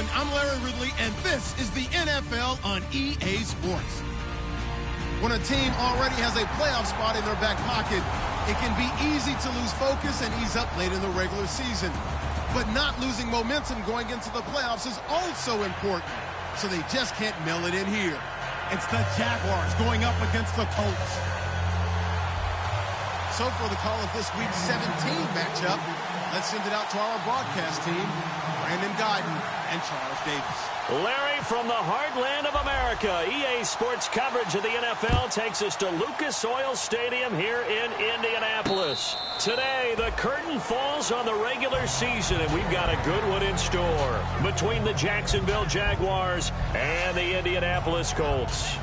everyone. I'm Larry Ridley, and this is the NFL on EA Sports. When a team already has a playoff spot in their back pocket, it can be easy to lose focus and ease up late in the regular season. But not losing momentum going into the playoffs is also important, so they just can't mail it in here. It's the Jaguars going up against the Colts. So for the call of this week's 17 matchup, let's send it out to our broadcast team, Brandon Guyton and Charles Davis. Larry, from the heartland of America, EA Sports coverage of the NFL takes us to Lucas Oil Stadium here in Indianapolis. Today, the curtain falls on the regular season, and we've got a good one in store between the Jacksonville Jaguars and the Indianapolis Colts.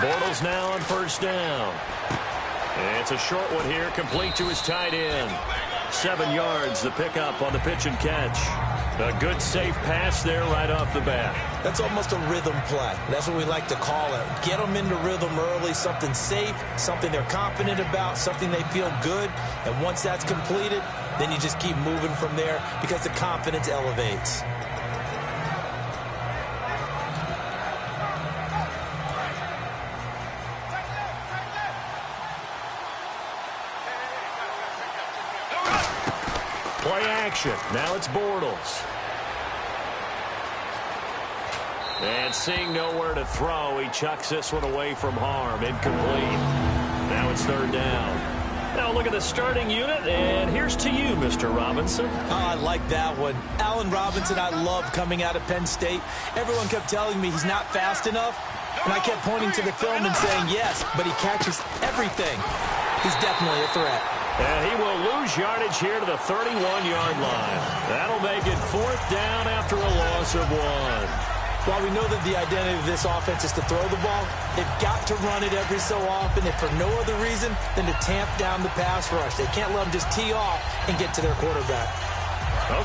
Bortles now on first down. It's a short one here, complete to his tight end. 7 yards, the pickup on the pitch and catch. A good, safe pass there right off the bat. That's almost a rhythm play. That's what we like to call it. Get them into rhythm early, something safe, something they're confident about, something they feel good. And once that's completed, then you just keep moving from there because the confidence elevates. Play action. Now it's Bortles. And seeing nowhere to throw, he chucks this one away from harm. Incomplete. Now it's third down. Now look at the starting unit, and here's to you, Mr. Robinson. Oh, I like that one. Allen Robinson, I love coming out of Penn State. Everyone kept telling me he's not fast enough, and I kept pointing to the film and saying yes, but he catches everything. He's definitely a threat. And he will lose yardage here to the 31-yard line. That'll make it fourth down after a loss of 1. While we know that the identity of this offense is to throw the ball, they've got to run it every so often, if for no other reason than to tamp down the pass rush. They can't let them just tee off and get to their quarterback.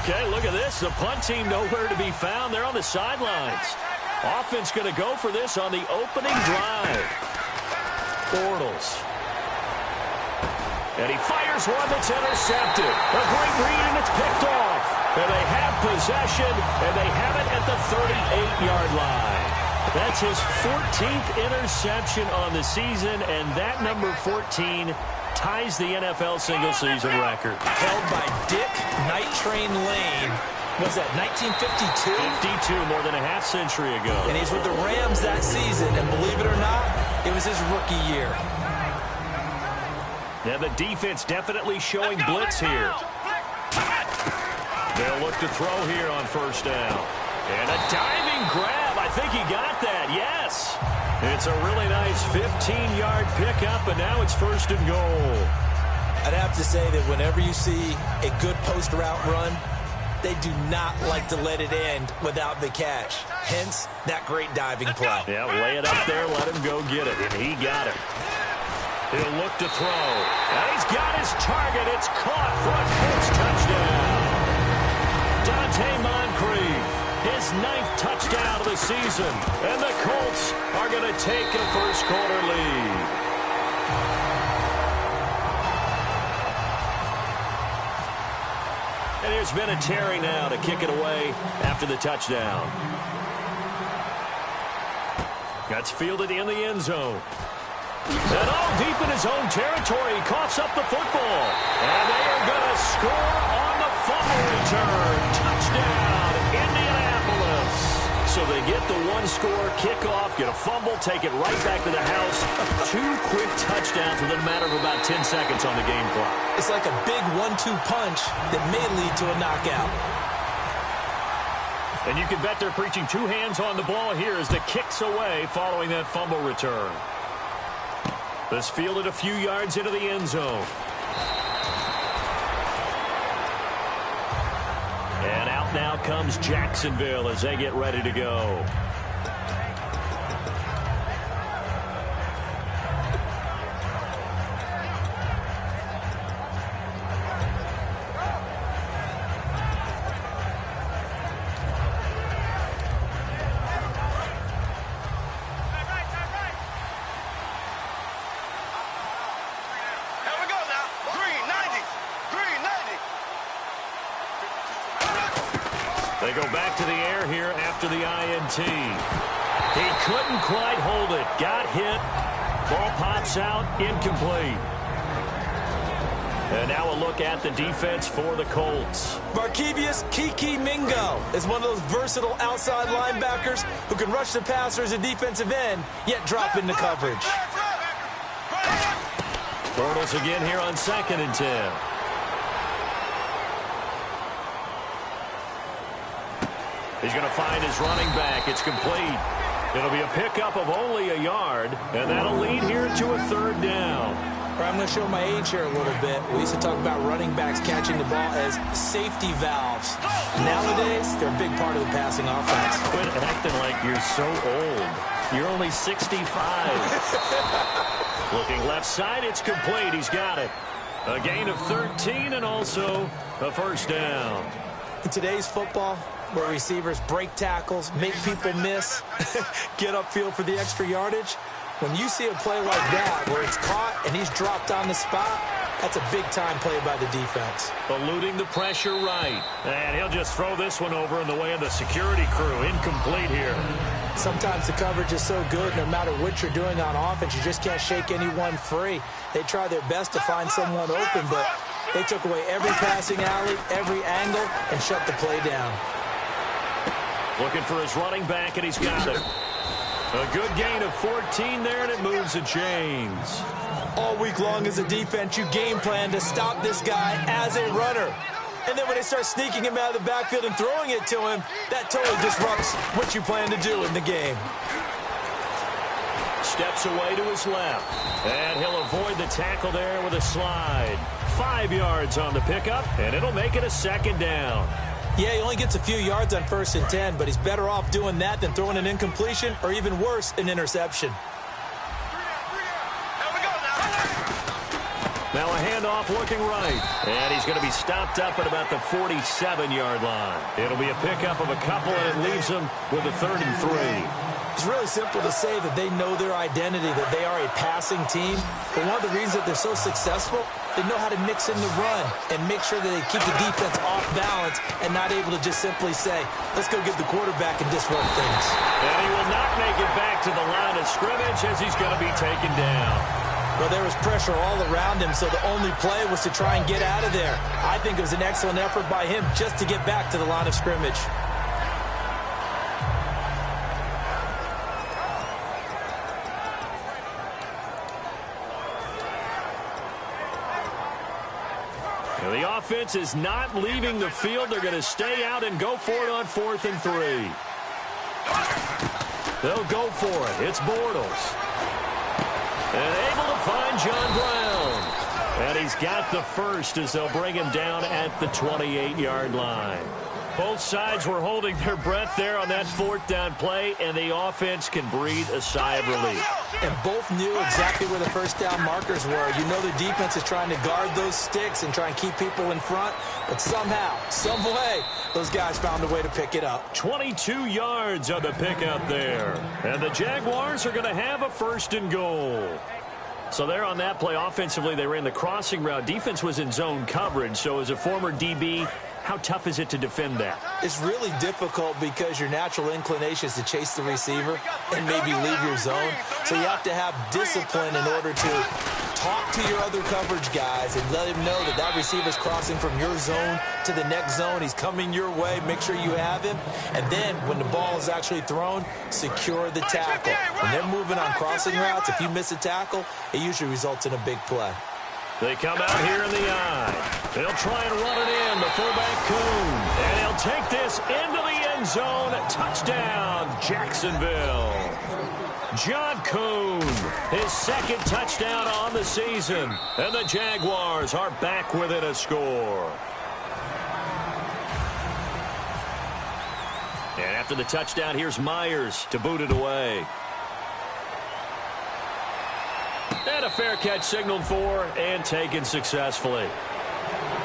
Okay, look at this. The punt team nowhere to be found. They're on the sidelines. Offense going to go for this on the opening drive. Bortles. And he fires one that's intercepted. A great read, and it's picked off. And they have possession, and they have it at the 38-yard line. That's his 14th interception on the season, and that number 14 ties the NFL single-season record. Held by Dick Night Train Lane. Was that 1952? 52, more than a half-century ago. And he's with the Rams that season, and believe it or not, it was his rookie year. And the defense definitely showing blitz here. They'll look to throw here on first down. And a diving grab. I think he got that, yes. It's a really nice 15-yard pickup, and now it's first and goal. I'd have to say that whenever you see a good post-route run, they do not like to let it end without the catch. Hence, that great diving play. Yeah, lay it up there, let him go get it, and he got it. He'll look to throw. And he's got his target. It's caught for a Colts touchdown. Dante Moncrief, his 9th touchdown of the season. And the Colts are going to take a first-quarter lead. And here's Vinatieri now to kick it away after the touchdown. That's fielded in the end zone. And all deep in his own territory, he coughs up the football. And they are going to score on the fumble return. Touchdown, Indianapolis. So they get the one-score kickoff, get a fumble, take it right back to the house. 2 quick touchdowns within a matter of about 10 seconds on the game clock. It's like a big 1-2 punch that may lead to a knockout. And you can bet they're preaching 2 hands on the ball here as the kick's away following that fumble return. This fielded a few yards into the end zone. And out now comes Jacksonville as they get ready to go. They go back to the air here after the INT. He couldn't quite hold it. Got hit. Ball pops out. Incomplete. And now a look at the defense for the Colts. Markevius Kiki Mingo is one of those versatile outside linebackers who can rush the passer as a defensive end, yet drop into coverage. Bortles again here on 2nd and 10. He's going to find his running back. It's complete. It'll be a pickup of only a yard, and that'll lead here to a 3rd down. I'm going to show my age here a little bit. We used to talk about running backs catching the ball as safety valves. Nowadays, they're a big part of the passing offense. Quit acting like you're so old. You're only 65. Looking left side, it's complete. He's got it. A gain of 13 and also a 1st down. In today's football, where receivers break tackles, make people miss, get upfield for the extra yardage, when you see a play like that where it's caught and he's dropped on the spot, that's a big-time play by the defense. Eluding the pressure right. And he'll just throw this one over in the way of the security crew. Incomplete here. Sometimes the coverage is so good, no matter what you're doing on offense, you just can't shake anyone free. They try their best to find someone open, but they took away every passing alley, every angle, and shut the play down. Looking for his running back, and he's got it. A good gain of 14 there, and it moves the chains. All week long as a defense, you game plan to stop this guy as a runner. And then when they start sneaking him out of the backfield and throwing it to him, that totally disrupts what you plan to do in the game. Steps away to his left. And he'll avoid the tackle there with a slide. 5 yards on the pickup, and it'll make it a 2nd down. Yeah, he only gets a few yards on 1st and 10, but he's better off doing that than throwing an incompletion or even worse, an interception. Now a handoff looking right. And he's going to be stopped up at about the 47-yard line. It'll be a pickup of a couple, and it leaves him with a 3rd and 3. It's really simple to say that they know their identity, that they are a passing team. But one of the reasons that they're so successful, they know how to mix in the run and make sure that they keep the defense off balance and not able to just simply say, let's go get the quarterback and disrupt things. And he will not make it back to the line of scrimmage as he's going to be taken down. Well, there was pressure all around him, so the only play was to try and get out of there. I think it was an excellent effort by him just to get back to the line of scrimmage. And the offense is not leaving the field. They're going to stay out and go for it on 4th and 3. They'll go for it. It's Bortles. And able to find John Brown. And he's got the first as they'll bring him down at the 28-yard line. Both sides were holding their breath there on that 4th down play, and the offense can breathe a sigh of relief. And both knew exactly where the 1st down markers were. You know the defense is trying to guard those sticks and try and keep people in front, but somehow, some way, those guys found a way to pick it up. 22 yards on the pickup there. And the Jaguars are going to have a 1st and goal. So there on that play, offensively, they ran the crossing route. Defense was in zone coverage, so as a former DB, how tough is it to defend that? It's really difficult because your natural inclination is to chase the receiver and maybe leave your zone. So you have to have discipline in order to talk to your other coverage guys and let him know that that receiver's crossing from your zone to the next zone. He's coming your way. Make sure you have him. And then when the ball is actually thrown, secure the tackle. When they're moving on crossing routes, if you miss a tackle, it usually results in a big play. They come out here in the eye. They'll try and run it in, the fullback Kuhn. And he'll take this into the end zone. Touchdown, Jacksonville. John Kuhn, his 2nd touchdown on the season. And the Jaguars are back within a score. And after the touchdown, here's Myers to boot it away. And a fair catch signaled for and taken successfully.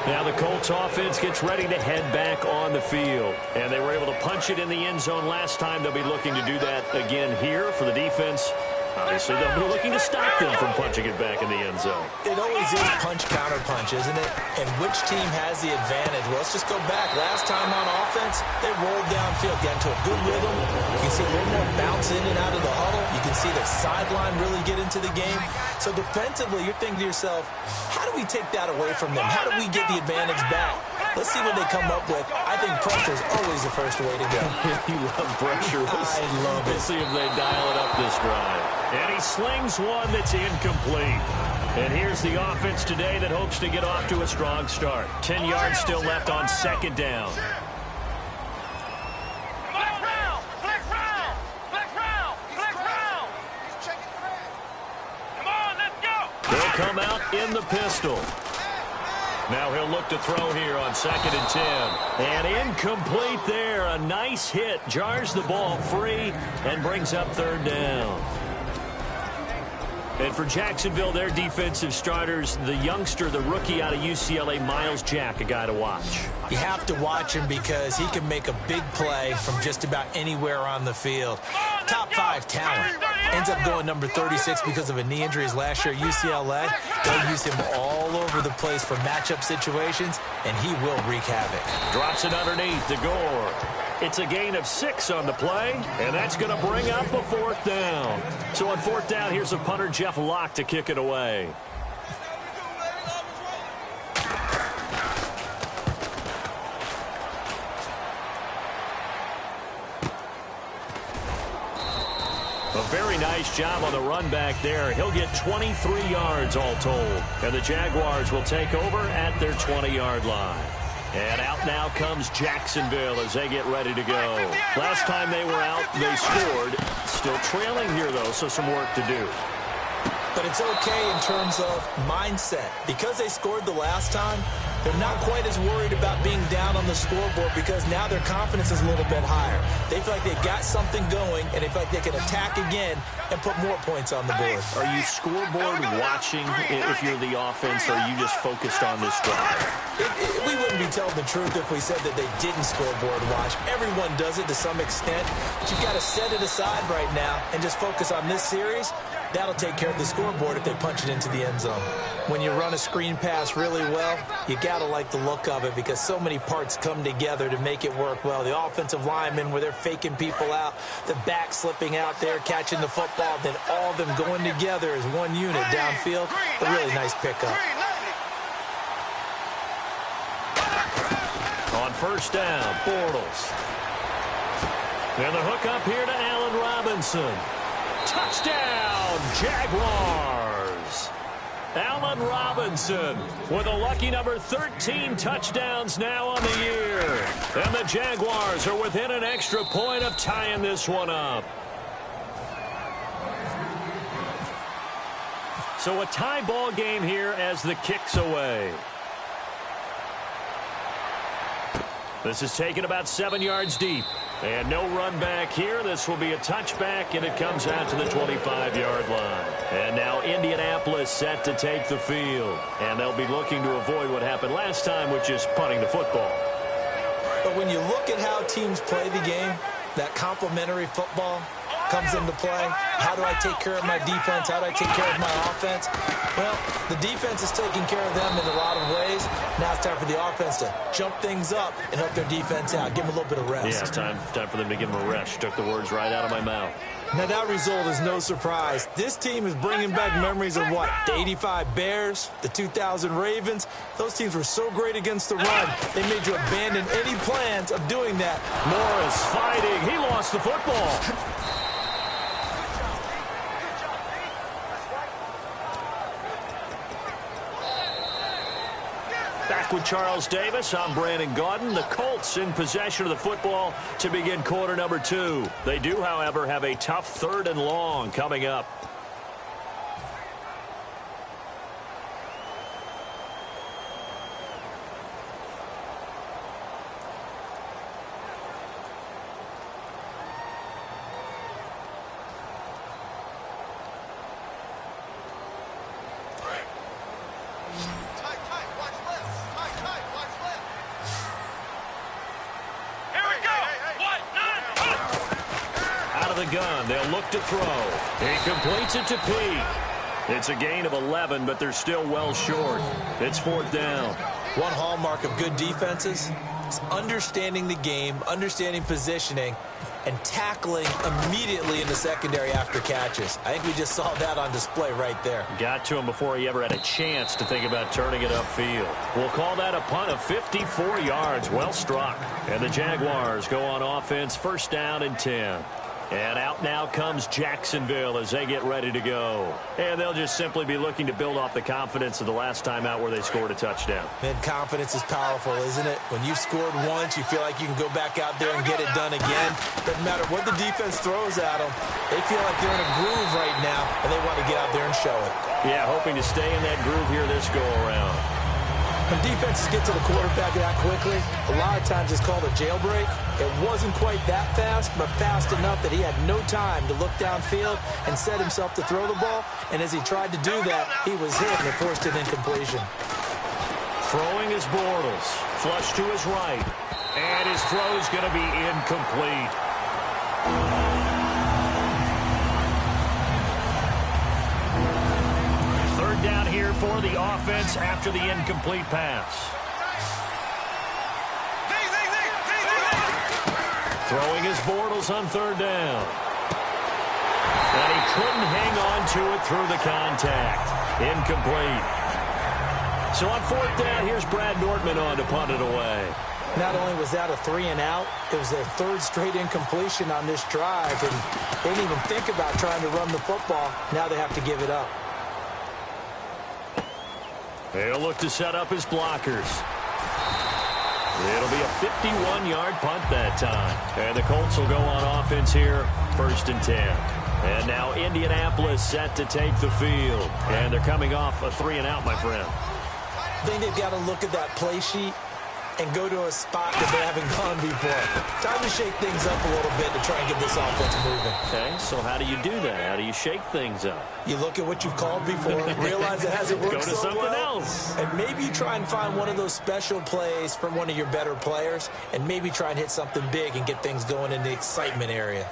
Now the Colts offense gets ready to head back on the field. And they were able to punch it in the end zone last time. They'll be looking to do that again here for the defense. Obviously, they'll be looking to stop them from punching it back in the end zone. It always is punch-counter-punch, isn't it? And which team has the advantage? Well, let's just go back. Last time on offense, they rolled downfield, got into a good rhythm. You can see a little more bounce in and out of the huddle. You can see the sideline really get into the game. So defensively, you're thinking to yourself, how do we take that away from them? How do we get the advantage back? Let's see what they come up with. I think pressure is always the first way to go. You love pressure. I love it. We'll see if they dial it up this drive. And he slings one that's incomplete. And here's the offense today that hopes to get off to a strong start. 10 yards still left on second down. They'll come out in the pistol. Now he'll look to throw here on 2nd and 10. And incomplete there. A nice hit. Jars the ball free and brings up 3rd down. And for Jacksonville, their defensive starters, the youngster, the rookie out of UCLA, Miles Jack, a guy to watch. You have to watch him because he can make a big play from just about anywhere on the field. Top 5 talent. Ends up going number 36 because of a knee injury his last year at UCLA. They'll use him all over the place for matchup situations, and he will wreak havoc. Drops it underneath to Gore. It's a gain of 6 on the play, and that's going to bring up a 4th down. So on 4th down, here's a punter, Jeff Locke, to kick it away. A very nice job on the run back there. He'll get 23 yards all told. And the Jaguars will take over at their 20-yard line. And out now comes Jacksonville as they get ready to go. Last time they were out, they scored. Still trailing here, though, so some work to do. But it's okay in terms of mindset. Because they scored the last time, they're not quite as worried about being down on the scoreboard because now their confidence is a little bit higher. They feel like they've got something going, and they feel like they can attack again and put more points on the board. Are you scoreboard watching if you're the offense, or are you just focused on this drive? We wouldn't be telling the truth if we said that they didn't scoreboard watch. Everyone does it to some extent, but you've got to set it aside right now and just focus on this series. That'll take care of the scoreboard if they punch it into the end zone. When you run a screen pass really well, you got to like the look of it because so many parts come together to make it work well. The offensive linemen where they're faking people out, the back slipping out there, catching the football, then all of them going together as one unit downfield. A really nice pickup. On 1st down, Bortles. And the hook up here to Allen Robinson. Touchdown, Jaguars. Allen Robinson with a lucky number 13 touchdowns now on the year. And the Jaguars are within an extra point of tying this one up. So a tie ball game here as the kick's away. This is taken about 7 yards deep. And no run back here. This will be a touchback, and it comes out to the 25-yard line. And now Indianapolis set to take the field. And they'll be looking to avoid what happened last time, which is punting the football. But when you look at how teams play the game, that complementary football comes into play. How do I take care of my defense? How do I take care of my offense? Well, the defense is taking care of them in a lot of ways. Now it's time for the offense to jump things up and help their defense out. Give them a little bit of rest. Yeah, time for them to give them a rest. Took the words right out of my mouth. Now, that result is no surprise. This team is bringing back memories of what? The 85 Bears, the 2000 Ravens. Those teams were so great against the run. They made you abandon any plans of doing that. Morris fighting. He lost the football. Back with Charles Davis, I'm Brandon Gaudin. The Colts in possession of the football to begin quarter number 2. They do, however, have a tough 3rd and long coming up. the gun. They'll look to throw. He completes it to Peak. It's a gain of 11, but they're still well short. It's 4th down. One hallmark of good defenses is understanding the game, understanding positioning, and tackling immediately in the secondary after catches. I think we just saw that on display right there. Got to him before he ever had a chance to think about turning it upfield. We'll call that a punt of 54 yards. Well struck. And the Jaguars go on offense, 1st down and 10. And out now comes Jacksonville as they get ready to go. And they'll just simply be looking to build off the confidence of the last time out where they scored a touchdown. Man, confidence is powerful, isn't it? When you've scored once, you feel like you can go back out there and get it done again. Doesn't matter what the defense throws at them. They feel like they're in a groove right now, and they want to get out there and show it. Yeah, hoping to stay in that groove here this go-around. When defenses get to the quarterback that quickly, a lot of times it's called a jailbreak. It wasn't quite that fast, but fast enough that he had no time to look downfield and set himself to throw the ball. And as he tried to do that, he was hit and it forced an incompletion. Throwing is Bortles. Flush to his right. And his throw is going to be incomplete. Down here for the offense after the incomplete pass. Throwing his Bortles on 3rd down. And he couldn't hang on to it through the contact. Incomplete. So on 4th down, here's Brad Nortman on to punt it away. Not only was that a 3-and-out, it was their 3rd straight incompletion on this drive, and they didn't even think about trying to run the football. Now they have to give it up. They'll look to set up his blockers. It'll be a 51-yard punt that time. And the Colts will go on offense here, 1st and 10. And now Indianapolis set to take the field. And they're coming off a 3-and-out, my friend. I think they've got to look at that play sheet and go to a spot that they haven't gone before. Time to shake things up a little bit to try and get this offense moving. Okay, so how do you do that? How do you shake things up? You look at what you've called before, realize it hasn't worked go to so something well, else. and maybe you try and find one of those special plays from one of your better players, and maybe try and hit something big and get things going in the excitement area.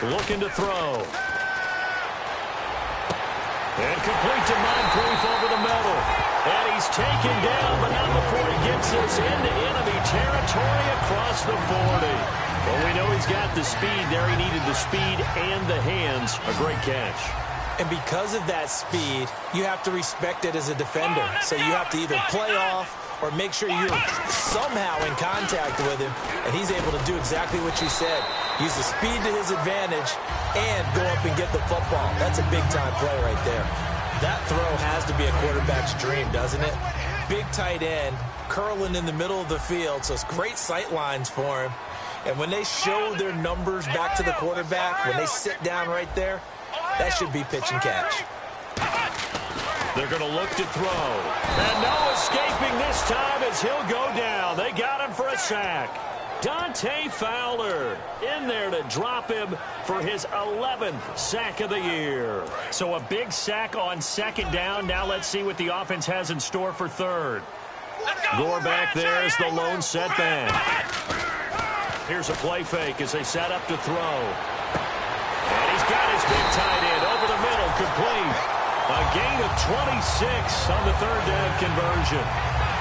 Looking to throw. And complete to Moncrief over the middle. And he's taken down, but not before he gets us into enemy territory across the 40. Well, we know he's got the speed there. He needed the speed and the hands. A great catch. And because of that speed, you have to respect it as a defender. So you have to either play off or make sure you're somehow in contact with him. And he's able to do exactly what you said. Use the speed to his advantage and go up and get the football. That's a big-time play right there. That throw has to be a quarterback's dream, doesn't it? Big tight end, curling in the middle of the field, so it's great sight lines for him. And when they show their numbers back to the quarterback, when they sit down right there, that should be pitch and catch. They're going to look to throw. And no escaping this time as he'll go down. They got him for a sack. Dante Fowler in there to drop him for his 11th sack of the year. So a big sack on 2nd down. Now let's see what the offense has in store for 3rd. Gore back there is the lone setback. Here's a play fake as they set up to throw. And he's got his big tight end over the middle, complete. A gain of 26 on the 3rd down conversion.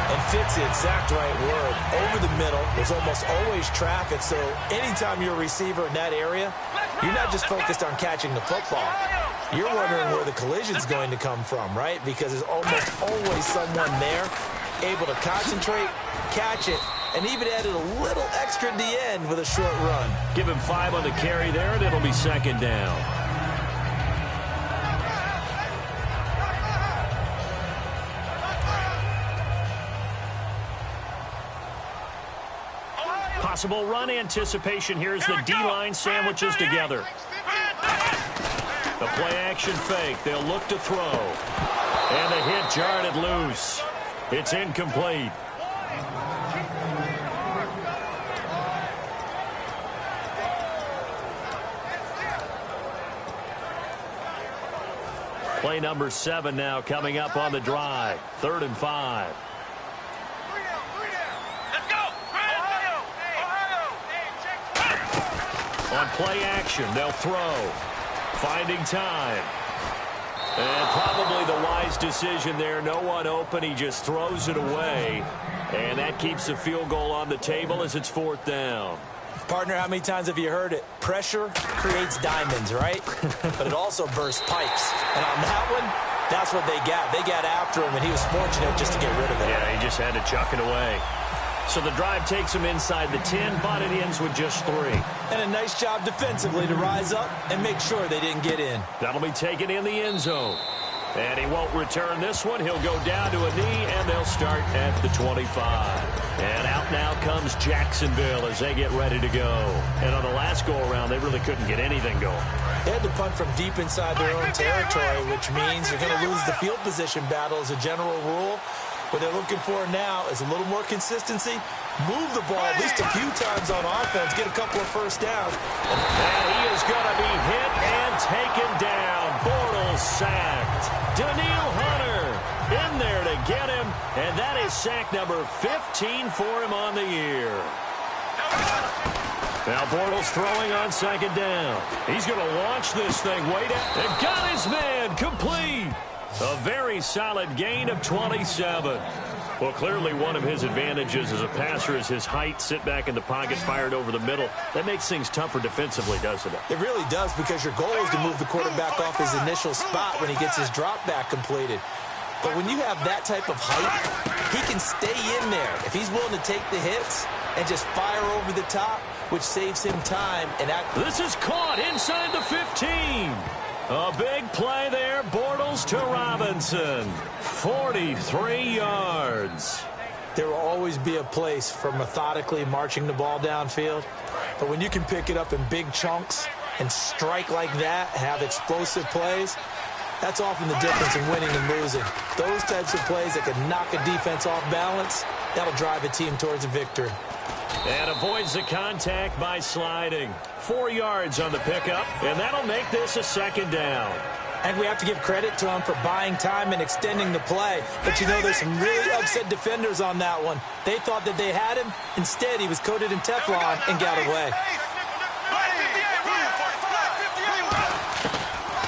And fits the exact right word. Over the middle, there's almost always traffic, so anytime you're a receiver in that area, you're not just focused on catching the football. You're wondering where the collision's going to come from, right? Because there's almost always someone there able to concentrate, catch it, and even added a little extra at the end with a short run. Give him 5 on the carry there, and it'll be 2nd down. Possible run anticipation here as the D-line sandwiches together. The play-action fake. They'll look to throw. And the hit jarred it loose. It's incomplete. Play number 7 now coming up on the drive. 3rd and 5. On play action, they'll throw. Finding time. And probably the wise decision there. No one open. He just throws it away. And that keeps the field goal on the table as it's 4th down. Partner, how many times have you heard it? Pressure creates diamonds, right? But it also bursts pipes. And on that one, that's what they got. They got after him, and he was fortunate just to get rid of it. Yeah, he just had to chuck it away. So the drive takes him inside the 10, but it ends with just 3. And a nice job defensively to rise up and make sure they didn't get in. That'll be taken in the end zone. And he won't return this one. He'll go down to a knee, and they'll start at the 25. And out now comes Jacksonville as they get ready to go. And on the last go-around, they really couldn't get anything going. They had to punt from deep inside their own territory, which means you're going to lose the field position battle as a general rule. What they're looking for now is a little more consistency. Move the ball at least a few times on offense. Get a couple of first downs. And he is going to be hit and taken down. Bortles sacked. Daniil Hunter in there to get him. And that is sack number 15 for him on the year. Now Bortles throwing on 2nd down. He's going to launch this thing way down. And got his man complete. A very solid gain of 27. Well, clearly one of his advantages as a passer is his height. Sit back in the pocket, fired over the middle. That makes things tougher defensively, doesn't it? It really does, because your goal is to move the quarterback off his initial spot when he gets his drop back completed. But when you have that type of height, he can stay in there if he's willing to take the hits and just fire over the top, which saves him time. And this is caught inside the 15. A big play there, Bortles to Robinson. 43 yards. There will always be a place for methodically marching the ball downfield. But when you can pick it up in big chunks and strike like that, have explosive plays, that's often the difference in winning and losing. Those types of plays that can knock a defense off balance, that'll drive a team towards a victory. And avoids the contact by sliding. 4 yards on the pickup, and that'll make this a 2nd down. And we have to give credit to him for buying time and extending the play. But, you know, there's some really upset defenders on that one. They thought that they had him. Instead, he was coated in Teflon and got away.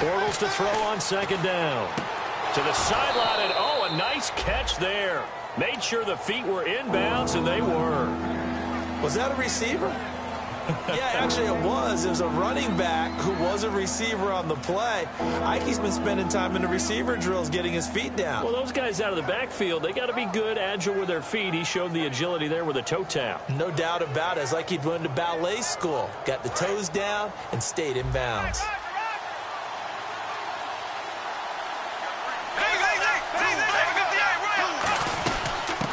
Bortles to throw on 2nd down. To the sideline, and oh, a nice catch there. Made sure the feet were inbounds, and they were. Was that a receiver? Yeah, actually it was. It was a running back who was a receiver on the play. Ike's been spending time in the receiver drills getting his feet down. Well, those guys out of the backfield, they got to be good, agile with their feet. He showed the agility there with a toe tap. No doubt about it. It's like he'd went to ballet school. Got the toes down and stayed in bounds.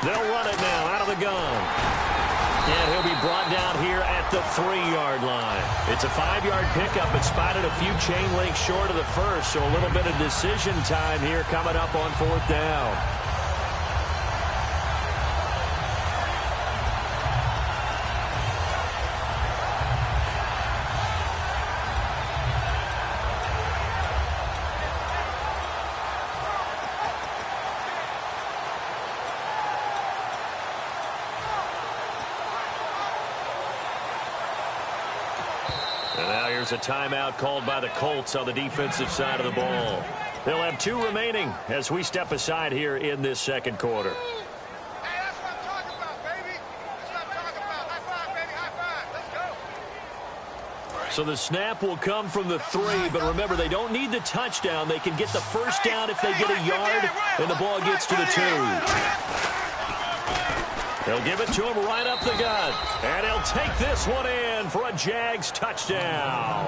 They'll run it now out of the gun. And he'll be brought down here at the 3-yard line. It's a 5-yard pickup. It spotted a few chain links short of the first, so a little bit of decision time here coming up on 4th down. And now here's a timeout called by the Colts on the defensive side of the ball. They'll have 2 remaining as we step aside here in this 2nd quarter. Hey, that's what I'm talking about, baby. That's what I'm talking about. High five, baby. High five. Let's go. So the snap will come from the 3, but remember, they don't need the touchdown. They can get the first down if they get a yard, and the ball gets to the 2. They'll give it to him right up the gut. And he'll take this one in for a Jags touchdown.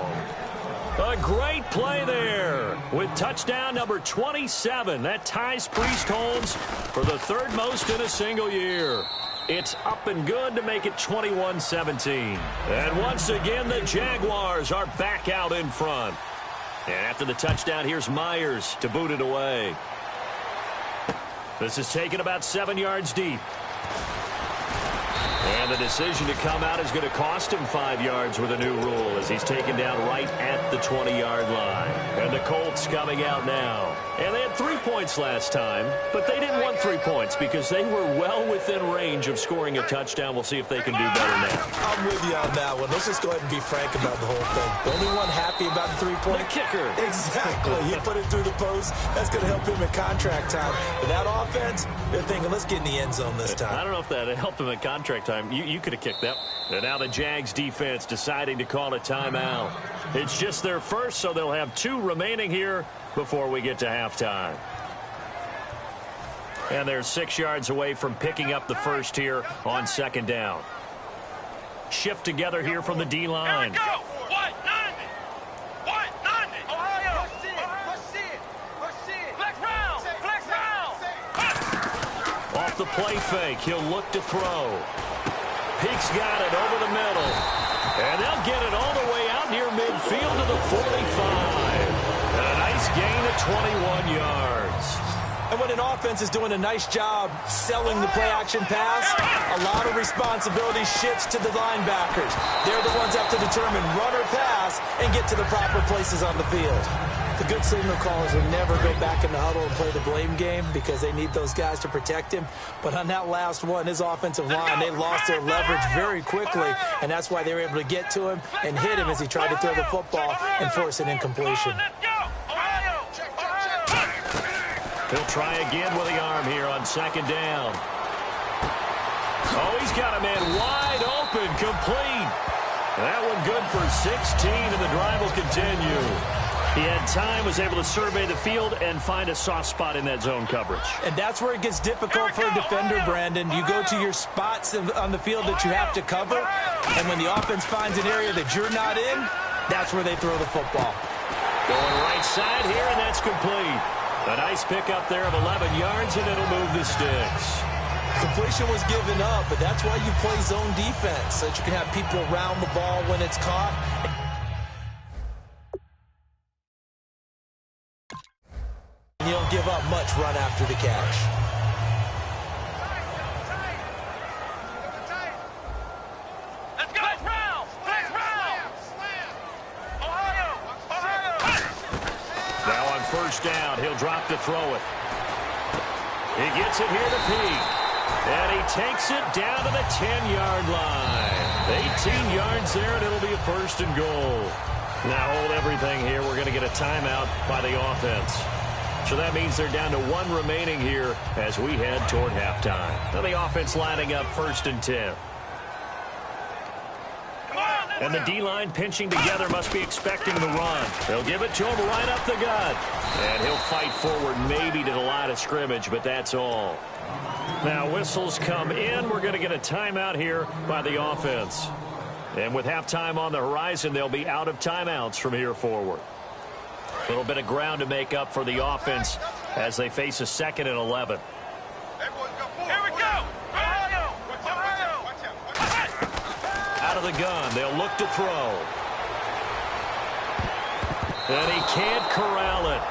A great play there with touchdown number 27. That ties Priest Holmes for the 3rd most in a single year. It's up and good to make it 21-17. And once again, the Jaguars are back out in front. And after the touchdown, here's Myers to boot it away. This is taken about 7 yards deep. And the decision to come out is going to cost him 5 yards with a new rule as he's taken down right at the 20-yard line. And the Colts coming out now. And they had 3 points last time, but they didn't want 3 points because they were well within range of scoring a touchdown. We'll see if they can do better now. I'm with you on that one. Let's just go ahead and be frank about the whole thing. The only one happy about the 3-point? The kicker. Exactly. He put it through the post. That's going to help him at contract time. But that offense, they're thinking, let's get in the end zone this time. I don't know if that helped him at contract time. You could have kicked that. And now the Jags defense deciding to call a timeout. It's just their first, so they'll have 2 remaining here before we get to halftime. And they're 6 yards away from picking up the first here on 2nd down. Shift together here from the D-line. Here we go. What? 90. What? 90. Ohio. Push it. Flex round. Off the play fake, he'll look to throw. Peek's got it over the middle. And they'll get it all the way out near midfield to the 45. And a nice gain of 21 yards. And when an offense is doing a nice job selling the play-action pass, a lot of responsibility shifts to the linebackers. They're the ones that have to determine run or pass and get to the proper places on the field. The good signal callers will never go back in the huddle and play the blame game because they need those guys to protect him. But on that last one, his offensive line, they lost their leverage very quickly, and that's why they were able to get to him and hit him as he tried to throw the football and force an incompletion. He'll try again with the arm here on 2nd down. Oh, he's got a man wide open, complete. That one good for 16, and the drive will continue. He had time, was able to survey the field and find a soft spot in that zone coverage. And that's where it gets difficult for a defender, Brandon. You go to your spots on the field that you have to cover, and when the offense finds an area that you're not in, that's where they throw the football. Going right side here, and that's complete. A nice pickup there of 11 yards, and it'll move the sticks. Completion was given up, but that's why you play zone defense, so that you can have people around the ball when it's caught. And you don't give up much run after the catch. Let's go. Flex round. Ohio. Now on 1st down, he'll drop to throw it. He gets it here to Peek. And he takes it down to the 10-yard line. 18 yards there, and it'll be a 1st and goal. Now hold everything here. We're going to get a timeout by the offense. So that means they're down to 1 remaining here as we head toward halftime. Now the offense lining up 1st and 10. And the D-line pinching together must be expecting the run. They'll give it to him right up the gut. And he'll fight forward maybe to the line of scrimmage, but that's all. Now whistles come in. We're going to get a timeout here by the offense. And with halftime on the horizon, they'll be out of timeouts from here forward. A little bit of ground to make up for the offense as they face a 2nd and 11. Here we go. Ohio. Out of the gun, they'll look to throw. And he can't corral it.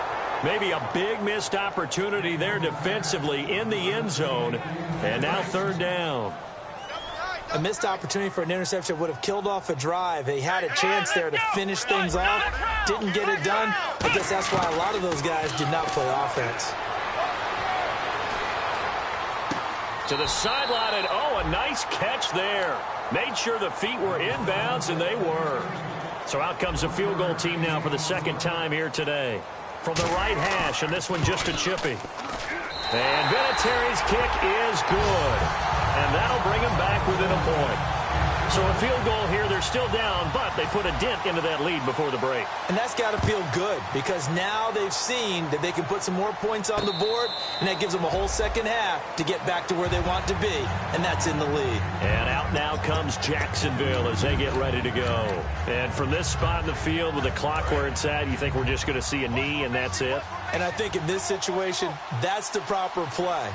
Maybe a big missed opportunity there defensively in the end zone. And now 3rd down. A missed opportunity for an interception would have killed off a drive. They had a chance there to finish things off. Didn't get it done. I guess that's why a lot of those guys did not play offense. To the sideline, and oh, a nice catch there. Made sure the feet were inbounds, and they were. So out comes the field goal team now for the 2nd time here today. From the right hash, and this one just a chippy. And Vinatieri's kick is good. And that'll bring them back within a point. So a field goal here, they're still down, but they put a dent into that lead before the break. And that's got to feel good because now they've seen that they can put some more points on the board, and that gives them a whole 2nd half to get back to where they want to be, and that's in the lead. And out now comes Jacksonville as they get ready to go. And from this spot in the field with the clock where it's at, you think we're just going to see a knee and that's it? And I think in this situation, that's the proper play.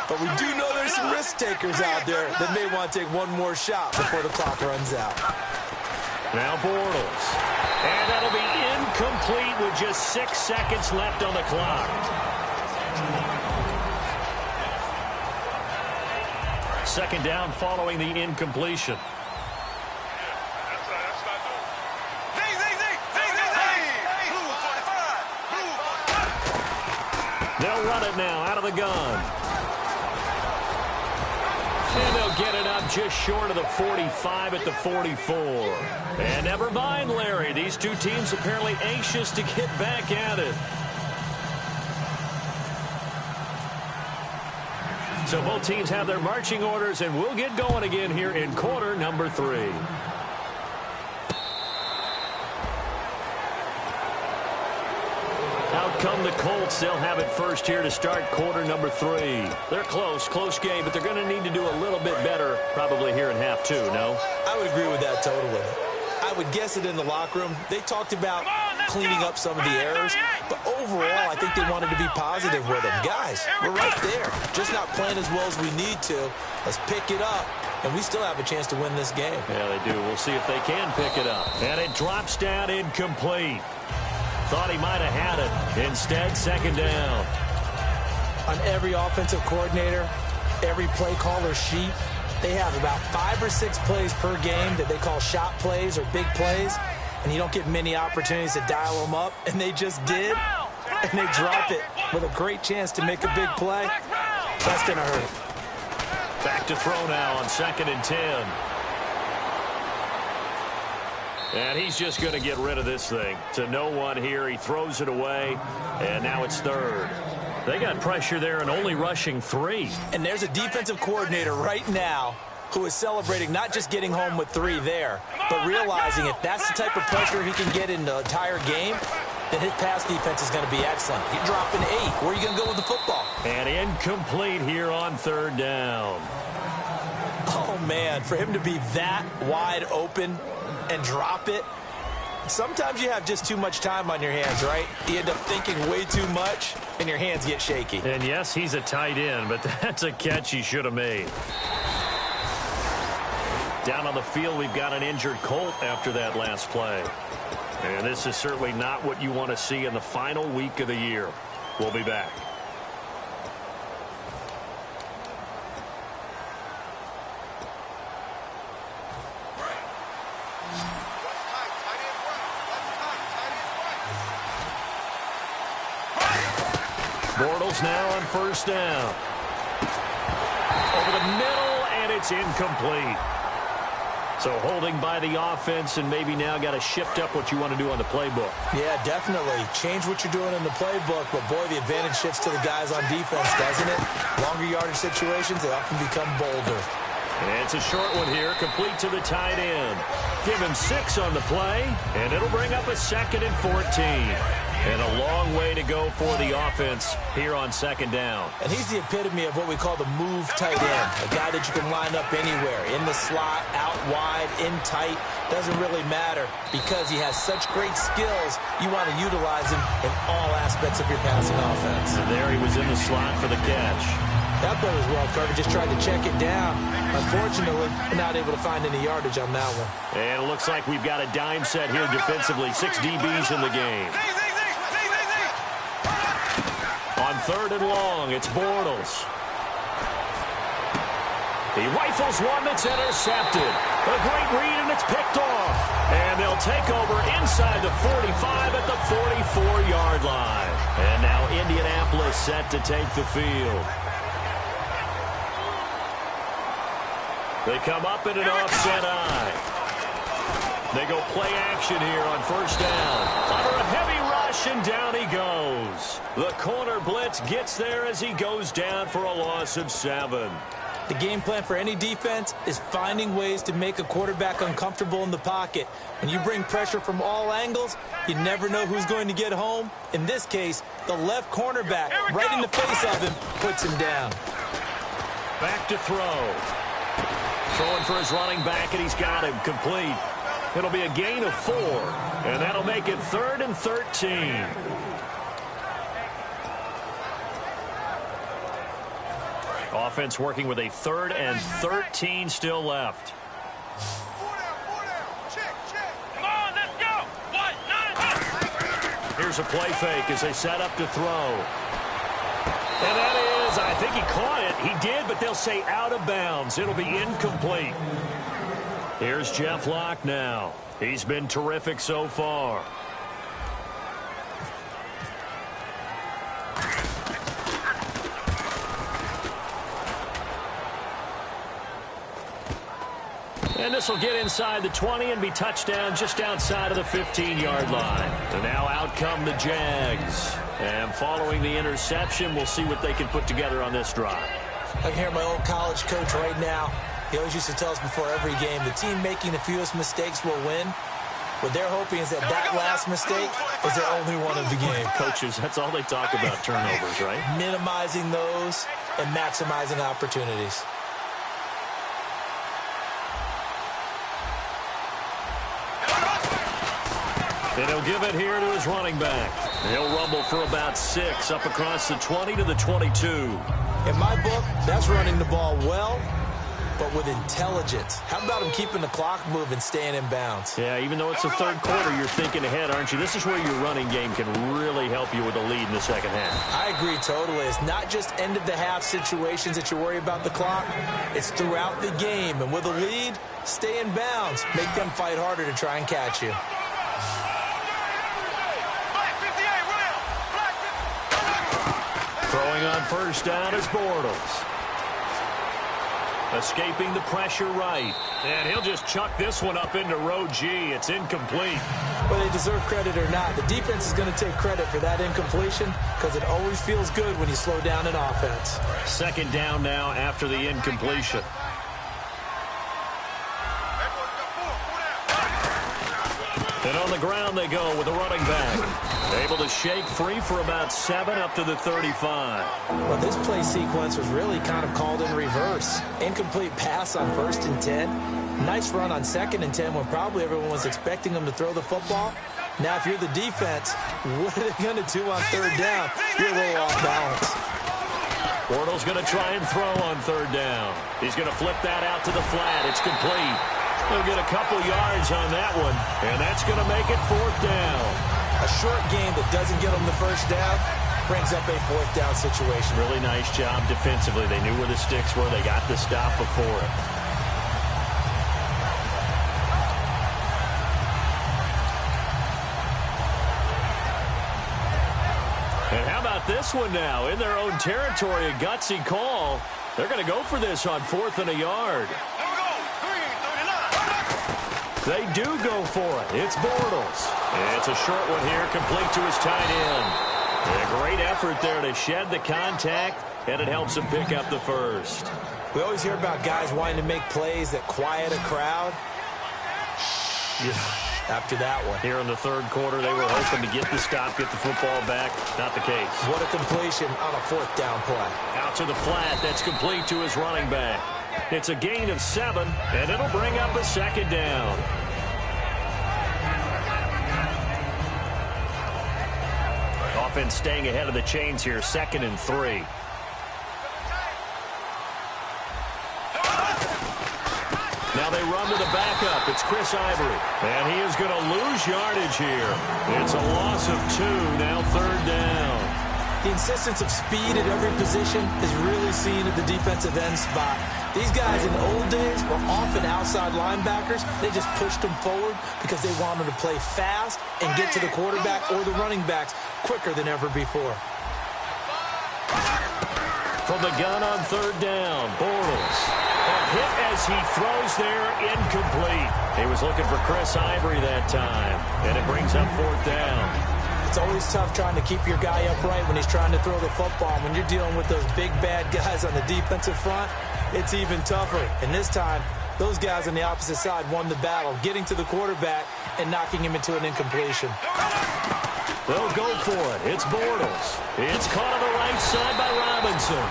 But we do know there's some risk takers out there that may want to take one more shot before the clock runs out. Now Bortles. And that'll be incomplete with just 6 seconds left on the clock. second down following the incompletion. They'll run it now out of the gun. And they'll get it up just short of the 45 at the 44. And never mind, Larry. These two teams apparently anxious to get back at it. So both teams have their marching orders, and we'll get going again here in quarter number 3. Out come the Colts. They'll have it first here to start quarter number 3. They're close game, but they're going to need to do a little bit better probably here in half 2, no? I would agree with that totally. I would guess it in the locker room. They talked about cleaning up some of the errors, but overall, I think they wanted to be positive with them. Guys, we're right there. Just not playing as well as we need to. Let's pick it up, and we still have a chance to win this game. Yeah, they do. We'll see if they can pick it up. And it drops down incomplete. Thought he might have had it. Instead, second down. On every offensive coordinator, every play caller sheet, they have about 5 or 6 plays per game that they call shot plays or big plays, and you don't get many opportunities to dial them up, and they just did, and they dropped it with a great chance to make a big play. That's going to hurt. Back to throw now on 2nd and 10. And he's just going to get rid of this thing. To no one here. He throws it away, and now it's 3rd. They got pressure there and only rushing 3. And there's a defensive coordinator right now who is celebrating not just getting home with 3 there, but realizing if that's the type of pressure he can get in the entire game, then his pass defense is going to be excellent. You're dropping 8. Where are you going to go with the football? And incomplete here on 3rd down. Oh, man, for him to be that wide open and drop it. Sometimes you have just too much time on your hands, right? You end up thinking way too much, and your hands get shaky. And yes, he's a tight end, but that's a catch he should have made. Down on the field, we've got an injured Colt after that last play. And this is certainly not what you want to see in the final week of the year. We'll be back. Bortles now on 1st down. Over the middle, and it's incomplete. So holding by the offense, and maybe now got to shift up what you want to do on the playbook. Yeah, definitely. Change what you're doing in the playbook, but boy, the advantage shifts to the guys on defense, doesn't it? Longer yardage situations, they often become bolder. And it's a short one here, complete to the tight end. Give him 6 on the play, and it'll bring up a 2nd and 14. And a long way to go for the offense here on 2nd down. And he's the epitome of what we call the move tight end, a guy that you can line up anywhere, in the slot, out wide, in tight, doesn't really matter because he has such great skills. You want to utilize him in all aspects of your passing offense. And there he was in the slot for the catch. That play was well covered, just tried to check it down. Unfortunately, we're not able to find any yardage on that one. And it looks like we've got a dime set here defensively. 6 DBs in the game. On 3rd and long, it's Bortles. He rifles one that's intercepted. A great read, and it's picked off. And they'll take over inside the 45 at the 44-yard line. And now Indianapolis set to take the field. They come up in an offset eye. They go play action here on 1st down. Under a heavy rush, and down he goes. The corner blitz gets there as he goes down for a loss of 7. The game plan for any defense is finding ways to make a quarterback uncomfortable in the pocket. When you bring pressure from all angles, you never know who's going to get home. In this case, the left cornerback, right in the face of him, puts him down. Back to throw. Throwing for his running back, and he's got him complete. It'll be a gain of 4, and that'll make it 3rd and 13. Offense working with a 3rd and 13 still left. 4 down. Check. Come on, let's go. 1, 9. Here's a play fake as they set up to throw. And that is. I think he caught it. He did, but they'll say out of bounds. It'll be incomplete. Here's Jeff Locke now. He's been terrific so far. And this will get inside the 20 and be touchdown just outside of the 15-yard line. And now out come the Jags. And following the interception, we'll see what they can put together on this drive. I can hear my old college coach right now. He always used to tell us before every game, the team making the fewest mistakes will win. What they're hoping is that last mistake is their only one of the game. Coaches, that's all they talk about, turnovers, right? Minimizing those and maximizing opportunities. And he'll give it here to his running back. He'll rumble for about 6 up across the 20 to the 22. In my book, that's running the ball well, but with intelligence. How about him keeping the clock moving, staying in bounds? Yeah, even though it's the third quarter, you're thinking ahead, aren't you? This is where your running game can really help you with a lead in the second half. I agree totally. It's not just end-of-the-half situations that you worry about the clock. It's throughout the game. And with a lead, stay in bounds. Make them fight harder to try and catch you. Throwing on first down is Bortles. Escaping the pressure right. And he'll just chuck this one up into row G. It's incomplete. Whether they deserve credit or not, the defense is going to take credit for that incompletion because it always feels good when you slow down an offense. Second down now after the incompletion. And on the ground they go with a running back. Able to shake free for about 7 up to the 35. Well, this play sequence was really kind of called in reverse. Incomplete pass on 1st and 10. Nice run on 2nd and 10 when probably everyone was expecting them to throw the football. Now, if you're the defense, what are they going to do on 3rd down? You're a little off balance. Bortles going to try and throw on 3rd down. He's going to flip that out to the flat. It's complete. He'll get a couple yards on that one, and that's going to make it 4th down. A short game that doesn't get them the first down brings up a 4th down situation. Really nice job defensively. They knew where the sticks were. They got the stop before it. And how about this one now? In their own territory, a gutsy call. They're going to go for this on 4th and a yard. They do go for it. It's Bortles. It's a short one here, complete to his tight end. And a great effort there to shed the contact, and it helps him pick up the first. We always hear about guys wanting to make plays that quiet a crowd. After that one. Here in the 3rd quarter, they were hoping to get the stop, get the football back. Not the case. What a completion on a 4th down play. Out to the flat. That's complete to his running back. It's a gain of 7, and it'll bring up a 2nd down. Offense staying ahead of the chains here, 2nd and 3. Now they run with a backup. It's Chris Ivory. And he is going to lose yardage here. It's a loss of 2, now 3rd down. The insistence of speed at every position is really seen at the defensive end spot. These guys in the old days were often outside linebackers. They just pushed them forward because they wanted to play fast and get to the quarterback or the running backs quicker than ever before. From the gun on 3rd down, Bortles. A hit as he throws there, incomplete. He was looking for Chris Ivory that time, and it brings up 4th down. It's always tough trying to keep your guy upright when he's trying to throw the football. When you're dealing with those big, bad guys on the defensive front, it's even tougher. And this time, those guys on the opposite side won the battle, getting to the quarterback and knocking him into an incompletion. They'll go for it. It's Bortles. It's caught on the right side by Robinson.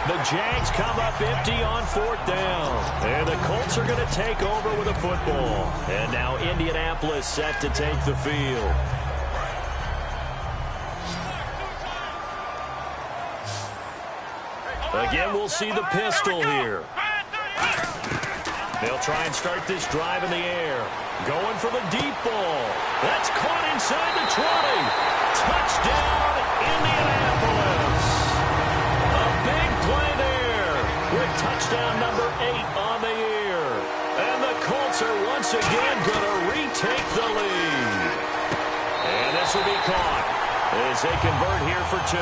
The Jags come up empty on 4th down. And the Colts are going to take over with a football. And now Indianapolis set to take the field. Again, we'll see the pistol here. They'll try and start this drive in the air. Going for the deep ball. That's caught inside the 20. Touchdown, Indianapolis. A big once again going to retake the lead. And this will be caught as they convert here for 2.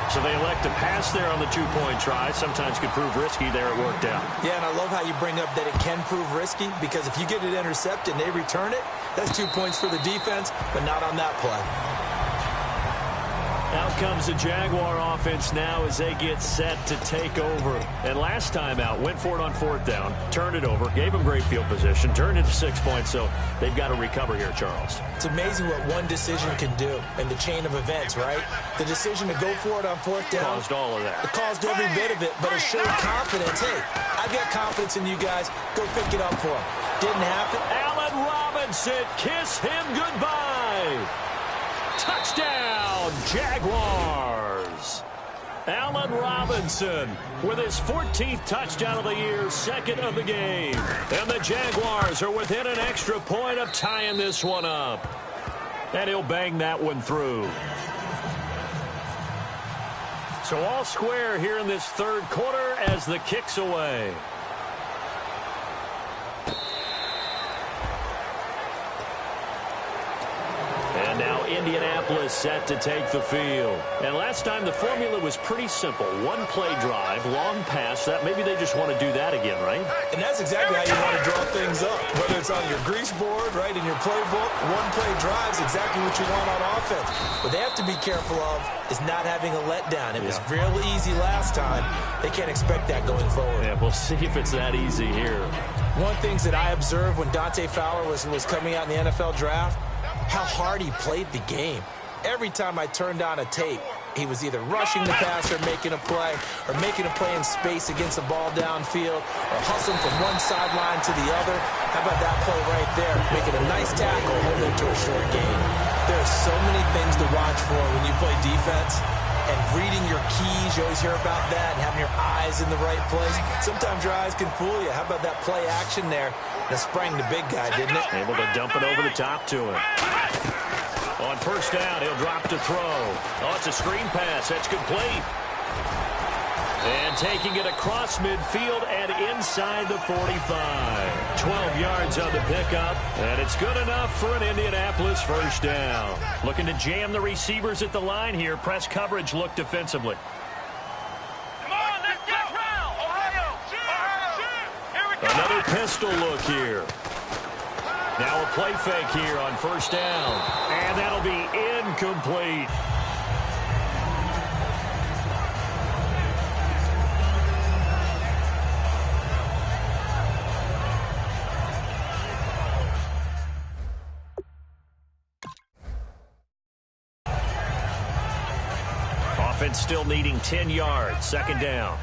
So they elect to pass there on the 2-point try. Sometimes could prove risky there. It worked out. Yeah, and I love how you bring up that it can prove risky, because if you get it intercepted and they return it, that's 2 points for the defense, but not on that play. Out comes the Jaguar offense now as they get set to take over. And last time out, went for it on 4th down, turned it over, gave them great field position, turned it to 6 points, so they've got to recover here, Charles. It's amazing what one decision can do in the chain of events, right? The decision to go for it on 4th down. Caused all of that. It caused every bit of it, but it showed confidence. Hey, I've got confidence in you guys. Go pick it up for them. Didn't happen. Allen Robinson, kiss him goodbye. Touchdown, Jaguars. Allen Robinson with his 14th touchdown of the year, 2nd of the game. And the Jaguars are within an extra point of tying this one up. And he'll bang that one through. So all square here in this 3rd quarter as the kick's away. And now Indianapolis set to take the field. And last time the formula was pretty simple. 1 play drive, long pass. That maybe they just want to do that again, right? And that's exactly how you want to draw things up. Whether it's on your grease board, right, in your playbook, 1 play drive is exactly what you want on offense. What they have to be careful of is not having a letdown. It was real easy last time. They can't expect that going forward. Yeah, we'll see if it's that easy here. One thing that I observed when Dante Fowler was coming out in the NFL draft, how hard he played the game. Every time I turned on a tape, he was either rushing the passer, making a play, or making a play in space against the ball downfield, or hustling from one sideline to the other. How about that play right there? Making a nice tackle, holding to a short gain. There are so many things to watch for when you play defense. And reading your keys, you always hear about that, and having your eyes in the right place. Sometimes your eyes can fool you. How about that play action there? That sprang the big guy, didn't it? Able to dump it over the top to him. On 1st down, he'll drop to throw. Oh, it's a screen pass. That's complete. And taking it across midfield and inside the 45. 12 yards on the pickup, and it's good enough for an Indianapolis 1st down. Looking to jam the receivers at the line here. Press coverage look defensively. Come on, let's get round. Ohio. Here we go. Another pistol look here. Now a play fake here on 1st down, and that'll be incomplete. Offense still needing 10 yards. 2nd down.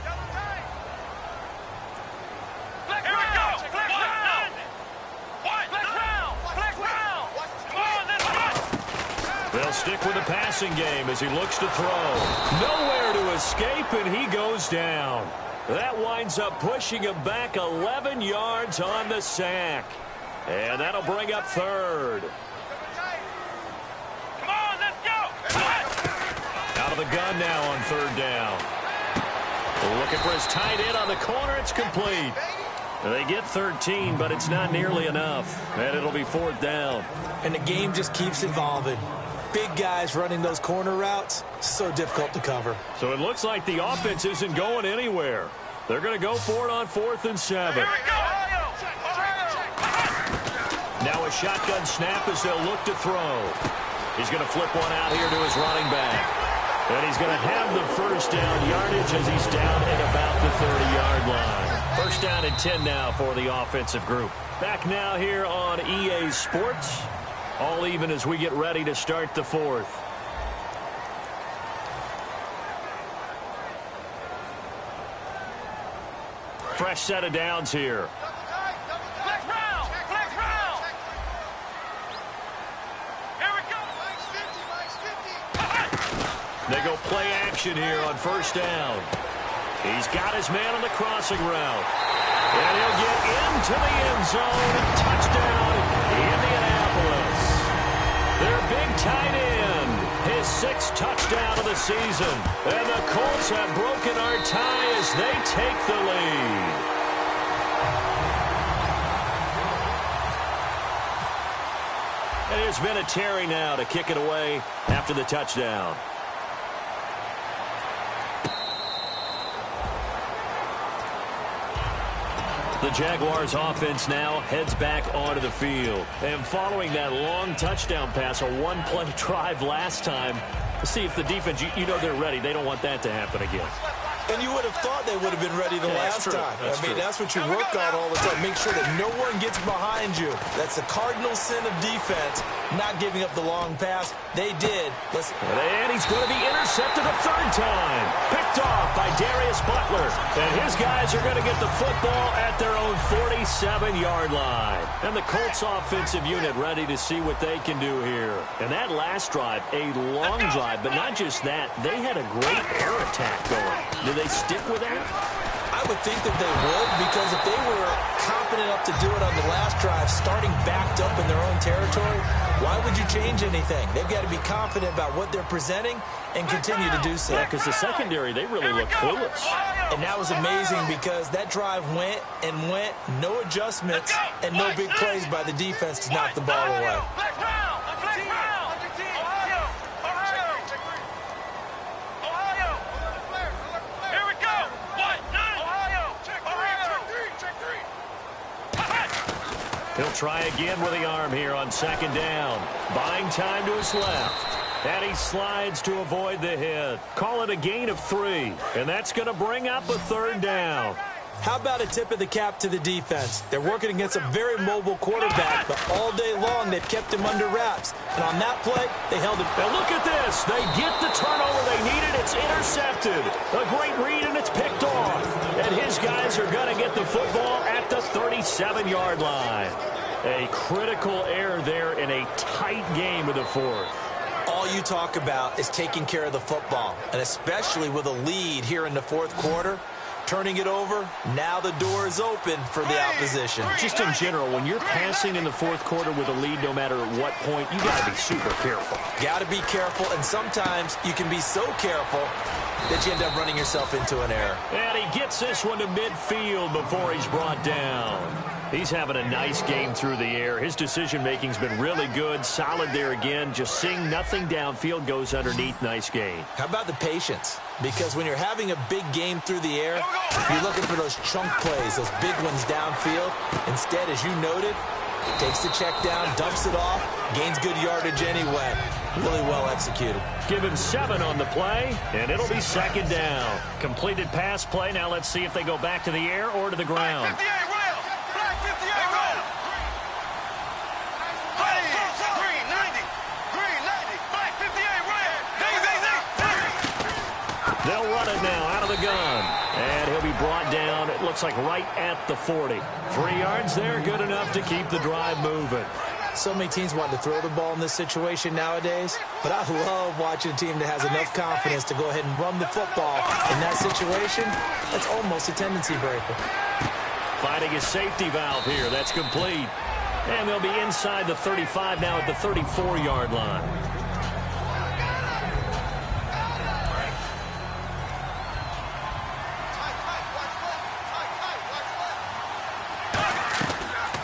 Here we go. Flex round. Flex round. Flex round. Come on, let's go. They'll stick with the passing game as he looks to throw. Nowhere to escape, and he goes down. That winds up pushing him back 11 yards on the sack. And that'll bring up 3rd. Come on, let's go. Out of the gun now on 3rd down. Looking for his tight end on the corner. It's complete. They get 13, but it's not nearly enough. And it'll be 4th down. And the game just keeps evolving. Big guys running those corner routes, so difficult to cover. So it looks like the offense isn't going anywhere. They're going to go for it on 4th and 7. Here we go. Now a shotgun snap as they'll look to throw. He's going to flip one out here to his running back. And he's going to have the 1st down yardage as he's down at about the 30-yard line. 1st down and 10 now for the offensive group. Back now here on EA Sports. All even as we get ready to start the 4th. Fresh set of downs here. Flex round. Flex round. Here we go. They go play action here on 1st down. He's got his man on the crossing route. And he'll get into the end zone. Touchdown, Indianapolis. Their big tight end, his 6th touchdown of the season. And the Colts have broken our tie as they take the lead. There's Vinatieri now to kick it away after the touchdown. The Jaguars offense now heads back onto the field. And following that long touchdown pass, a one-play drive last time, to see if the defense, you know they're ready. They don't want that to happen again. And you would have thought they would have been ready the last time. That's what you work on all the time. Make sure that no one gets behind you. That's the cardinal sin of defense, not giving up the long pass. They did. And he's going to be intercepted a third time. Picked off by Darius Butler. And his guys are going to get the football at their own 47-yard line. And the Colts offensive unit ready to see what they can do here. And that last drive, a long drive, but not just that. They had a great air attack going. Do they stick with that? I would think that they would, because if they were confident enough to do it on the last drive, starting backed up in their own territory, why would you change anything? They've got to be confident about what they're presenting and continue to do so. Yeah, because the secondary, they really look clueless. And that was amazing because that drive went and went, no adjustments, and no big plays by the defense to knock the ball away. He'll try again with the arm here on second down. Buying time to his left. And he slides to avoid the hit. Call it a gain of 3. And that's going to bring up a third down. How about a tip of the cap to the defense? They're working against a very mobile quarterback, but all day long they've kept him under wraps. And on that play, they held it. And look at this. They get the turnover they needed. It's intercepted. A great read, and it's picked off. And his guys are going to get the football at the 37-yard line. A critical error there in a tight game of the fourth. All you talk about is taking care of the football, and especially with a lead here in the fourth quarter. Turning it over, now the door is open for the opposition. Just in general, when you're passing in the fourth quarter with a lead, no matter at what point, you got to be super careful. Got to be careful, and sometimes you can be so careful that you end up running yourself into an error. And he gets this one to midfield before he's brought down. He's having a nice game through the air. His decision-making's been really good, solid there again. Just seeing nothing downfield, goes underneath. Nice game. How about the patience? Because when you're having a big game through the air, you're looking for those chunk plays, those big ones downfield. Instead, as you noted, takes the check down, dumps it off, gains good yardage anyway. Really well executed. Give him 7 on the play, and it'll be second down. Completed pass play. Now let's see if they go back to the air or to the ground. They'll run it now out of the gun. And he'll be brought down, it looks like right at the 40. 3 yards there, good enough to keep the drive moving. So many teams want to throw the ball in this situation nowadays, but I love watching a team that has enough confidence to go ahead and run the football. In that situation, that's almost a tendency breaker. Finding a safety valve here, that's complete. And they'll be inside the 35 now at the 34-yard line.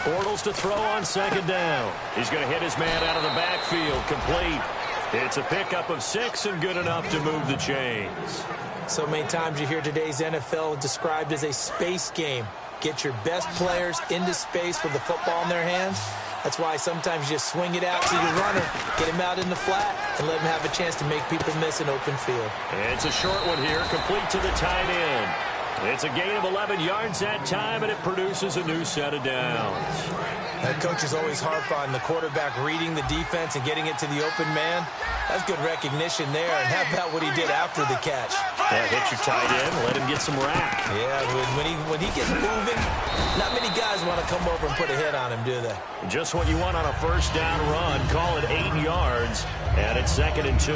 Bortles to throw on second down. He's going to hit his man out of the backfield. Complete. It's a pickup of 6 and good enough to move the chains. So many times you hear today's NFL described as a space game. Get your best players into space with the football in their hands. That's why sometimes you just swing it out to your runner, get him out in the flat, and let him have a chance to make people miss an open field. It's a short one here, complete to the tight end. It's a gain of 11 yards that time, and it produces a new set of downs. Coaches always harp on the quarterback reading the defense and getting it to the open man. That's good recognition there. And how about what he did after the catch? Yeah, hit your tight end, let him get some rack. Yeah, when he gets moving, not many guys want to come over and put a hit on him, do they? Just what you want on a first down run. Call it 8 yards, and it's 2nd and 2.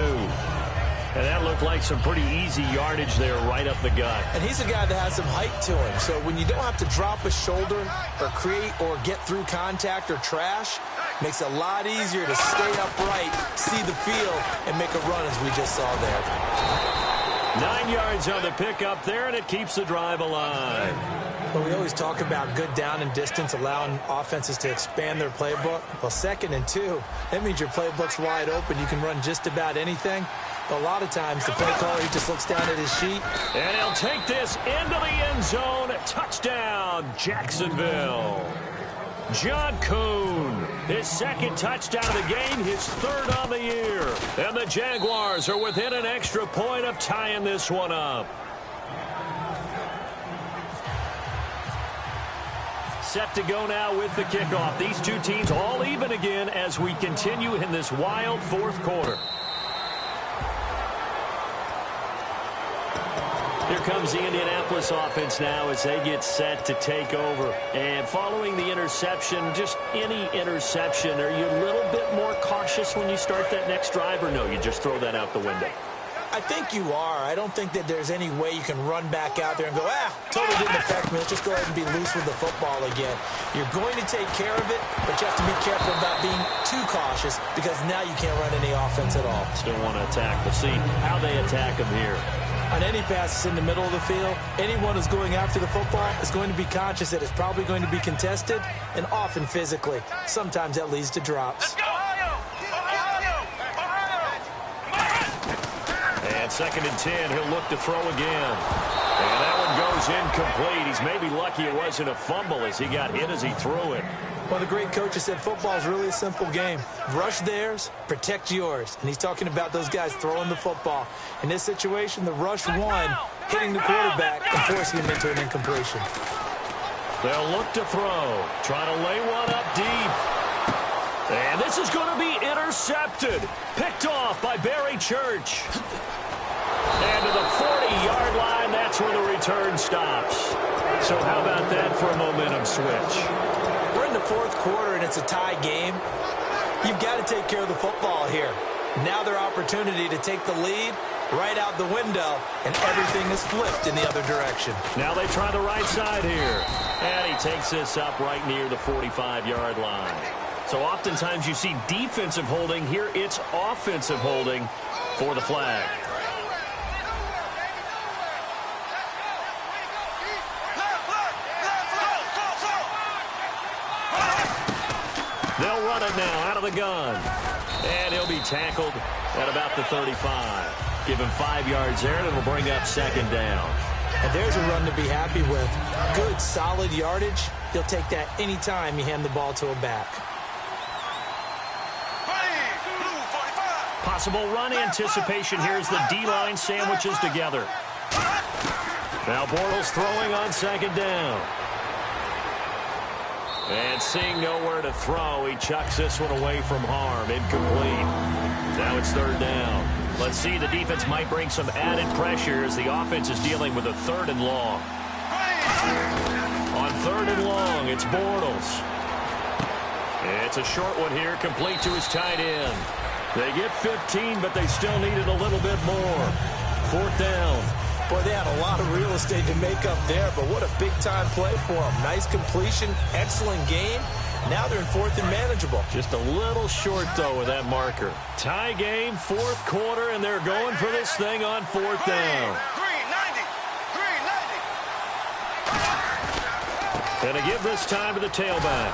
And that looked like some pretty easy yardage there right up the gut. And he's a guy that has some height to him. So when you don't have to drop a shoulder or create or get through contact or trash, makes it a lot easier to stay upright, see the field, and make a run as we just saw there. 9 yards on the pickup there, and it keeps the drive alive. But we always talk about good down and distance, allowing offenses to expand their playbook. Well, 2nd and 2, that means your playbook's wide open. You can run just about anything. But a lot of times, the play caller, he just looks down at his sheet. And he'll take this into the end zone. Touchdown, Jacksonville. John Kuhn, his 2nd touchdown of the game, his 3rd on the year. And the Jaguars are within an extra point of tying this one up. Set to go now with the kickoff. These two teams all even again as we continue in this wild 4th quarter. Here comes the Indianapolis offense now as they get set to take over. And following the interception, just any interception, are you a little bit more cautious when you start that next drive, or no, you just throw that out the window? I think you are. I don't think that there's any way you can run back out there and go, totally didn't affect me. Let's just go ahead and be loose with the football again. You're going to take care of it, but you have to be careful about being too cautious because now you can't run any offense at all. Still want to attack. We'll see how they attack them here. On any passes in the middle of the field, anyone who's going after the football is going to be conscious that it's probably going to be contested and often physically. Sometimes that leads to drops. And 2nd and 10, he'll look to throw again. And that one goes incomplete. He's maybe lucky it wasn't a fumble as he got hit as he threw it. Well, the great coach has said football is really a simple game. Rush theirs, protect yours. And he's talking about those guys throwing the football. In this situation, the rush won, hitting the quarterback and forcing him into an incompletion. They'll look to throw, try to lay one up deep. And this is going to be intercepted. Picked off by Barry Church. And to the 40-yard line, that's where the return stops. So how about that for a momentum switch? We're in the 4th quarter, and it's a tie game. You've got to take care of the football here. Now their opportunity to take the lead right out the window, and everything is flipped in the other direction. Now they try the right side here. And he takes this up right near the 45-yard line. So oftentimes you see defensive holding. Here it's offensive holding for the flag. They'll run it now out of the gun. And he'll be tackled at about the 35. Give him 5 yards there, and it'll bring up 2nd down. And there's a run to be happy with. Good, solid yardage. He'll take that any time you hand the ball to a back. Possible run anticipation here as the D-line sandwiches together. Now Bortles throwing on 2nd down. And seeing nowhere to throw, he chucks this one away from harm. Incomplete. Now it's 3rd down. Let's see, the defense might bring some added pressure as the offense is dealing with a 3rd and long. On 3rd and long, it's Bortles. It's a short one here, complete to his tight end. They get 15, but they still needed a little bit more. 4th down. Boy, they had a lot of real estate to make up there, but what a big-time play for them. Nice completion, excellent game. Now they're in 4th and manageable. Just a little short, though, with that marker. Tie game, 4th quarter, and they're going for this thing on 4th down. 390. And to give this time to the tailback.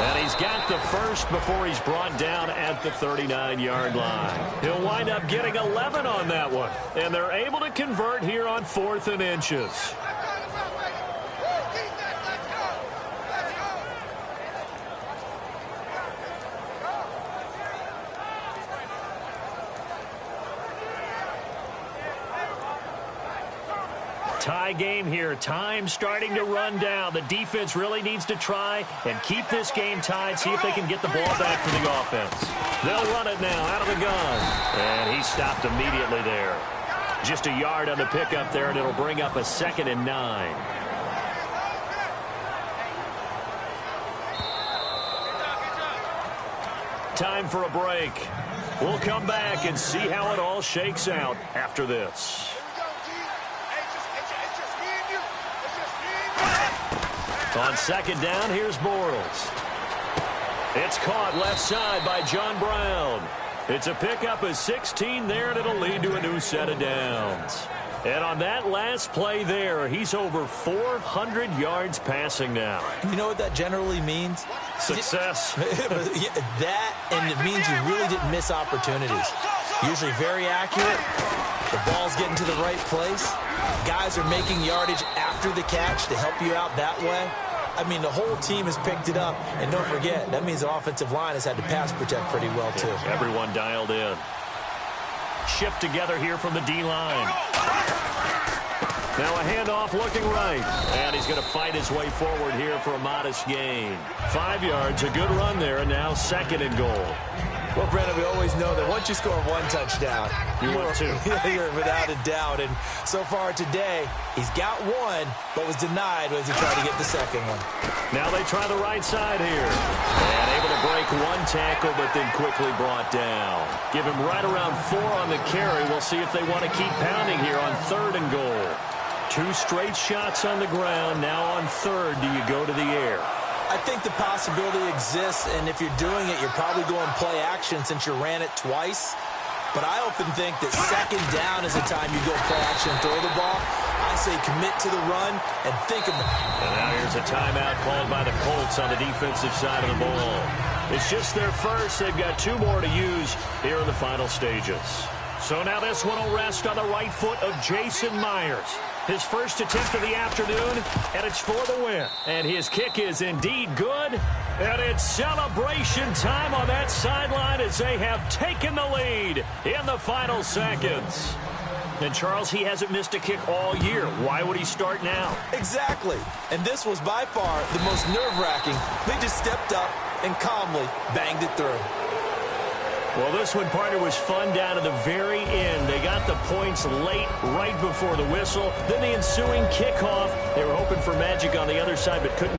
And he's got the first before he's brought down at the 39-yard line. He'll wind up getting 11 on that one. And they're able to convert here on 4th and inches. Tie game here. Time starting to run down. The defense really needs to try and keep this game tied, see if they can get the ball back to the offense. They'll run it now out of the gun. And he stopped immediately there. Just a yard on the pickup there, and it'll bring up a 2nd and 9. Time for a break. We'll come back and see how it all shakes out after this. On 2nd down, here's Bortles. It's caught left side by John Brown. And he'll It's a pickup of 16 there, and it'll lead to a new set of downs. And on that last play there, he's over 400 yards passing now. You know what that generally means? Success. That, and it means you really didn't miss opportunities. Usually very accurate. The ball's getting to the right place. Guys are making yardage after the catch to help you out that way. I mean, the whole team has picked it up. And don't forget, that means the offensive line has had to pass protect pretty well, too. Everyone dialed in. Shift together here from the D-line. Now a handoff looking right. And he's going to fight his way forward here for a modest gain. 5 yards, a good run there, and now 2nd and goal. Well, Brandon, we always know that once you score 1 touchdown, you're without a doubt. And so far today, he's got 1, but was denied as he tried to get the 2nd one. Now they try the right side here. And able to break 1 tackle, but then quickly brought down. Give him right around 4 on the carry. We'll see if they want to keep pounding here on 3rd and goal. 2 straight shots on the ground. Now on 3rd, do you go to the air? I think the possibility exists, and if you're doing it, you're probably going play action since you ran it twice. But I often think that 2nd down is the time you go play action and throw the ball. I say commit to the run and think about it. And now here's a timeout called by the Colts on the defensive side of the ball. It's just their first. They've got 2 more to use here in the final stages. So now this one will rest on the right foot of Jason Myers. His first attempt of the afternoon, and it's for the win. And his kick is indeed good. And it's celebration time on that sideline as they have taken the lead in the final seconds. And, Charles, he hasn't missed a kick all year. Why would he start now? Exactly. And this was by far the most nerve-wracking. They just stepped up and calmly banged it through. Well, this one, partner, was fun down to the very end. They got the points late, right before the whistle. Then the ensuing kickoff. They were hoping for magic on the other side, but couldn't